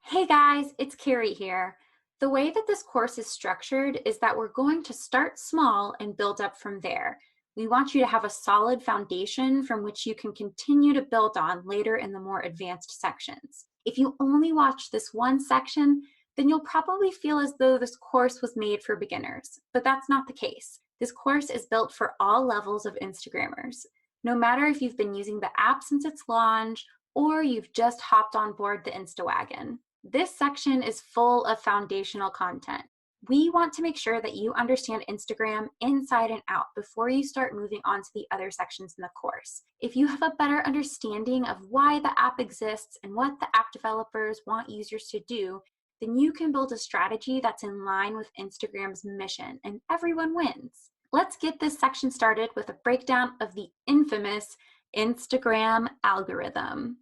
Hey guys, it's Carrie here. The way that this course is structured is that we're going to start small and build up from there. We want you to have a solid foundation from which you can continue to build on later in the more advanced sections. If you only watch this one section, then you'll probably feel as though this course was made for beginners, but that's not the case. This course is built for all levels of Instagrammers. No matter if you've been using the app since its launch or you've just hopped on board the Insta wagon. This section is full of foundational content. We want to make sure that you understand Instagram inside and out before you start moving on to the other sections in the course. If you have a better understanding of why the app exists and what the app developers want users to do, then you can build a strategy that's in line with Instagram's mission and everyone wins. Let's get this section started with a breakdown of the infamous Instagram algorithm.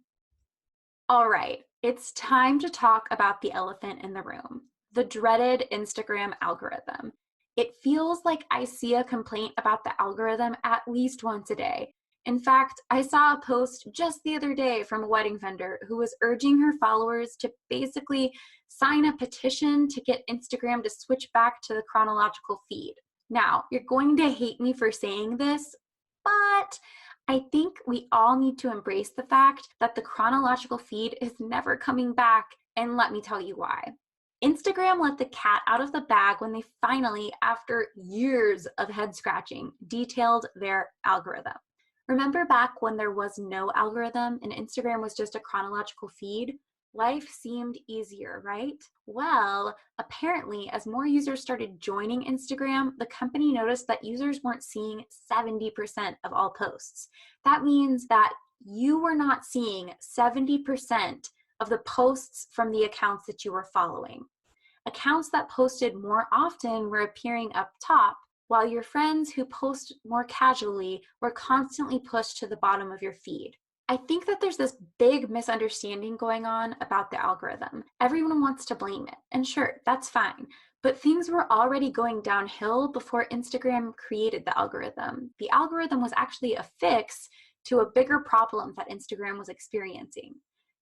All right, it's time to talk about the elephant in the room, the dreaded Instagram algorithm. It feels like I see a complaint about the algorithm at least once a day. In fact, I saw a post just the other day from a wedding vendor who was urging her followers to basically sign a petition to get Instagram to switch back to the chronological feed. Now, you're going to hate me for saying this, but I think we all need to embrace the fact that the chronological feed is never coming back, and let me tell you why. Instagram let the cat out of the bag when they finally, after years of head scratching, detailed their algorithm. Remember back when there was no algorithm and Instagram was just a chronological feed? Life seemed easier, right? Well, apparently, as more users started joining Instagram, the company noticed that users weren't seeing 70% of all posts. That means that you were not seeing 70% of the posts from the accounts that you were following. Accounts that posted more often were appearing up top, while your friends who post more casually were constantly pushed to the bottom of your feed. I think that there's this big misunderstanding going on about the algorithm. Everyone wants to blame it, and sure, that's fine. But things were already going downhill before Instagram created the algorithm. The algorithm was actually a fix to a bigger problem that Instagram was experiencing.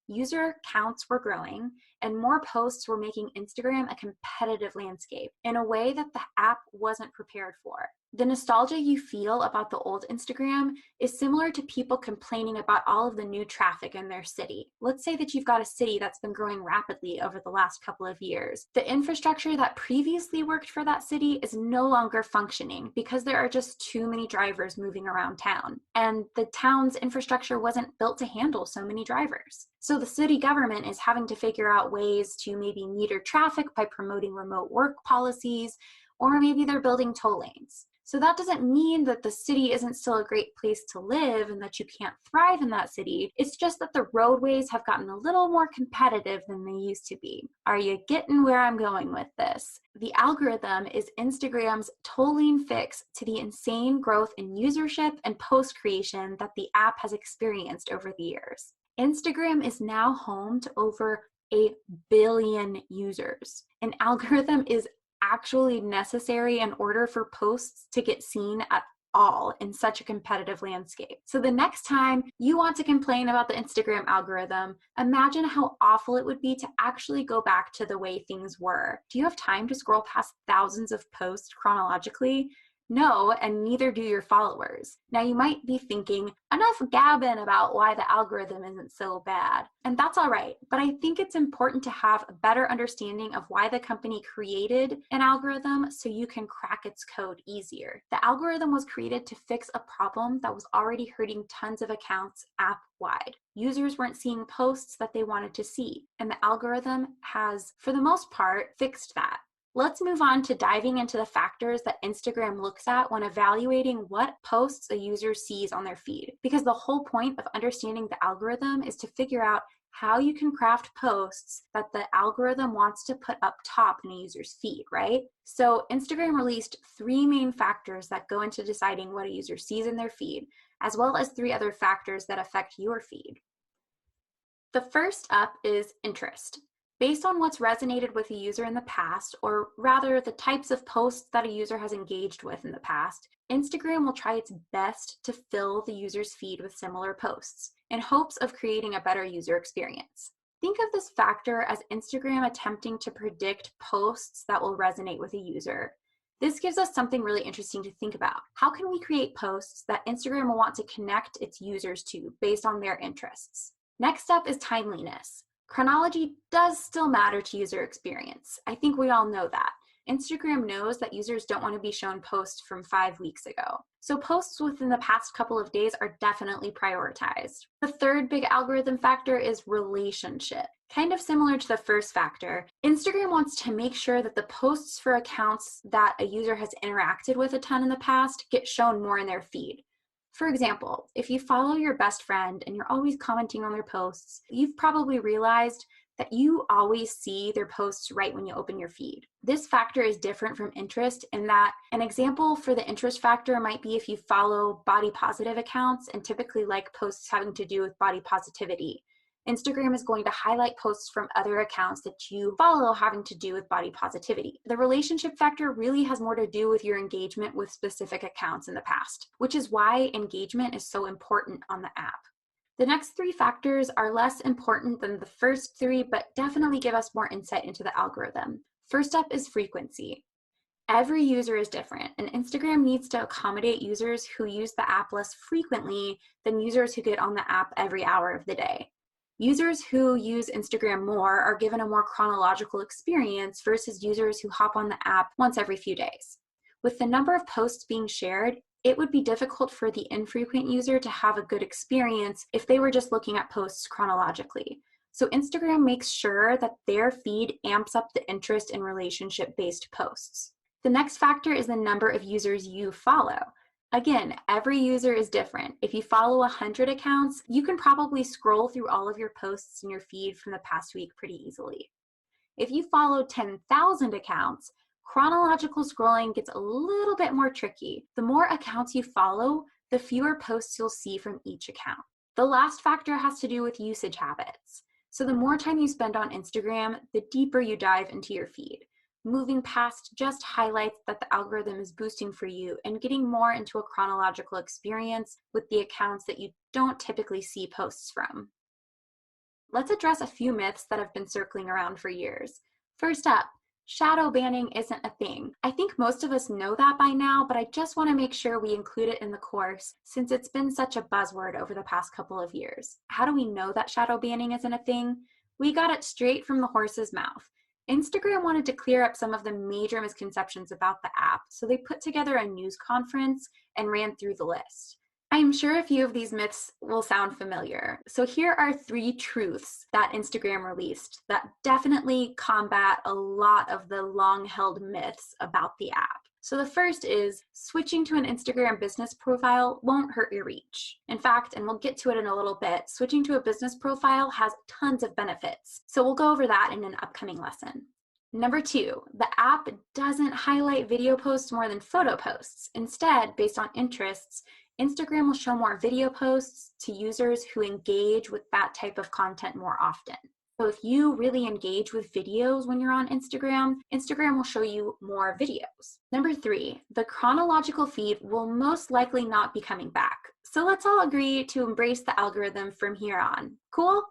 User counts were growing, and more posts were making Instagram a competitive landscape in a way that the app wasn't prepared for. The nostalgia you feel about the old Instagram is similar to people complaining about all of the new traffic in their city. Let's say that you've got a city that's been growing rapidly over the last couple of years. The infrastructure that previously worked for that city is no longer functioning because there are just too many drivers moving around town. And the town's infrastructure wasn't built to handle so many drivers. So the city government is having to figure out ways to maybe meter traffic by promoting remote work policies, or maybe they're building toll lanes. So that doesn't mean that the city isn't still a great place to live and that you can't thrive in that city. It's just that the roadways have gotten a little more competitive than they used to be. Are you getting where I'm going with this? The algorithm is Instagram's tolling fix to the insane growth in usership and post creation that the app has experienced over the years. Instagram is now home to over 1 billion users. An algorithm is actually necessary in order for posts to get seen at all in such a competitive landscape. So the next time you want to complain about the Instagram algorithm, imagine how awful it would be to actually go back to the way things were. Do you have time to scroll past thousands of posts chronologically? No, and neither do your followers. Now you might be thinking, enough gabbing about why the algorithm isn't so bad. And that's all right, but I think it's important to have a better understanding of why the company created an algorithm so you can crack its code easier. The algorithm was created to fix a problem that was already hurting tons of accounts app-wide. Users weren't seeing posts that they wanted to see, and the algorithm has, for the most part, fixed that. Let's move on to diving into the factors that Instagram looks at when evaluating what posts a user sees on their feed. Because the whole point of understanding the algorithm is to figure out how you can craft posts that the algorithm wants to put up top in a user's feed, right? So Instagram released 3 main factors that go into deciding what a user sees in their feed, as well as 3 other factors that affect your feed. The first up is interest. Based on what's resonated with a user in the past, or rather the types of posts that a user has engaged with in the past, Instagram will try its best to fill the user's feed with similar posts in hopes of creating a better user experience. Think of this factor as Instagram attempting to predict posts that will resonate with a user. This gives us something really interesting to think about. How can we create posts that Instagram will want to connect its users to based on their interests? Next up is timeliness. Chronology does still matter to user experience. I think we all know that. Instagram knows that users don't want to be shown posts from 5 weeks ago. So posts within the past couple of days are definitely prioritized. The third big algorithm factor is relationship. Kind of similar to the first factor, Instagram wants to make sure that the posts for accounts that a user has interacted with a ton in the past get shown more in their feed. For example, if you follow your best friend and you're always commenting on their posts, you've probably realized that you always see their posts right when you open your feed. This factor is different from interest in that an example for the interest factor might be if you follow body positive accounts and typically like posts having to do with body positivity. Instagram is going to highlight posts from other accounts that you follow having to do with body positivity. The relationship factor really has more to do with your engagement with specific accounts in the past, which is why engagement is so important on the app. The next three factors are less important than the first three, but definitely give us more insight into the algorithm. First up is frequency. Every user is different, and Instagram needs to accommodate users who use the app less frequently than users who get on the app every hour of the day. Users who use Instagram more are given a more chronological experience versus users who hop on the app once every few days. With the number of posts being shared, it would be difficult for the infrequent user to have a good experience if they were just looking at posts chronologically. So Instagram makes sure that their feed amps up the interest in relationship-based posts. The next factor is the number of users you follow. Again, every user is different. If you follow 100 accounts, you can probably scroll through all of your posts in your feed from the past week pretty easily. If you follow 10,000 accounts, chronological scrolling gets a little bit more tricky. The more accounts you follow, the fewer posts you'll see from each account. The last factor has to do with usage habits. So the more time you spend on Instagram, the deeper you dive into your feed. Moving past just highlights that the algorithm is boosting for you and getting more into a chronological experience with the accounts that you don't typically see posts from. Let's address a few myths that have been circling around for years. First up, shadow banning isn't a thing. I think most of us know that by now, but I just want to make sure we include it in the course since it's been such a buzzword over the past couple of years. How do we know that shadow banning isn't a thing? We got it straight from the horse's mouth. Instagram wanted to clear up some of the major misconceptions about the app, so they put together a news conference and ran through the list. I'm sure a few of these myths will sound familiar. So here are 3 truths that Instagram released that definitely combat a lot of the long-held myths about the app. So the first is switching to an Instagram business profile won't hurt your reach. In fact, and we'll get to it in a little bit, switching to a business profile has tons of benefits. So we'll go over that in an upcoming lesson. Number 2, the app doesn't highlight video posts more than photo posts. Instead, based on interests, Instagram will show more video posts to users who engage with that type of content more often. So if you really engage with videos when you're on Instagram, Instagram will show you more videos. Number 3, the chronological feed will most likely not be coming back. So let's all agree to embrace the algorithm from here on. Cool?